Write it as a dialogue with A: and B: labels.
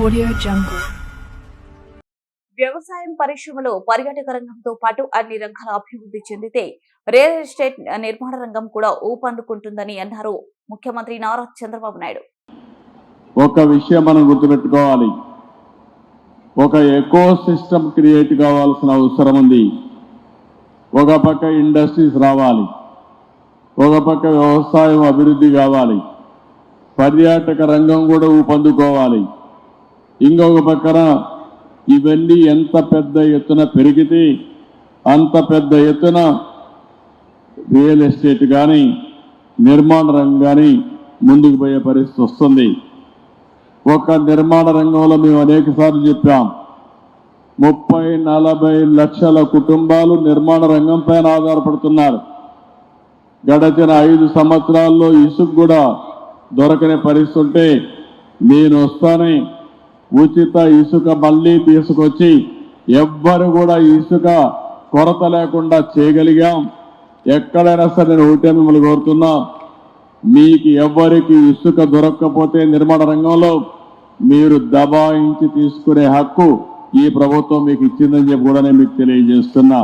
A: Audio Jungle.
B: వ్యవసాయం పరిశ్రమలో పర్యాటక రంగంతో పాటు అన్ని రంగాల అభివృద్ధి చెందితే రియల్ ఎస్టేట్ నిర్మాణ రంగం కూడా ఊపందుకుంటుందని అన్నారు ముఖ్యమంత్రి నారా చంద్రబాబు నాయుడు.
C: ఒక విషయం మనం గుర్తుపెట్టుకోవాలి, ఒక ఎకో సిస్టమ్ క్రియేట్ కావాల్సిన అవసరం ఉంది. ఒక పక్క ఇండస్ట్రీస్ రావాలి, ఒక పక్క వ్యవసాయం అభివృద్ధి కావాలి, పర్యాటక రంగం కూడా ఊపందుకోవాలి. ఇంకొక పక్కన ఇవన్నీ ఎంత పెద్ద ఎత్తున పెరిగితే అంత పెద్ద ఎత్తున రియల్ ఎస్టేట్ కానీ నిర్మాణ రంగం కానీ ముందుకు పోయే పరిస్థితి వస్తుంది. ఒక నిర్మాణ రంగంలో మేము అనేక సార్లు చెప్పాం, 30-40 లక్షల కుటుంబాలు నిర్మాణ రంగం పైన ఆధారపడుతున్నారు. గడిచిన 5 సంవత్సరాల్లో ఇసుక కూడా దొరకని పరిస్థితి ఉంటే నేను వస్తానే ఉచిత ఇసుక మళ్ళీ తీసుకొచ్చి ఎవ్వరు కూడా ఇసుక కొరత లేకుండా చేయగలిగాం. ఎక్కడైనా సరే నేను ఒకటే మిమ్మల్ని కోరుతున్నా, మీకు ఎవ్వరికి ఇసుక దొరకకపోతే నిర్మాణ రంగంలో మీరు దబాయించి తీసుకునే హక్కు ఈ ప్రభుత్వం మీకు ఇచ్చిందని చెప్పి కూడా నేను మీకు తెలియజేస్తున్నా.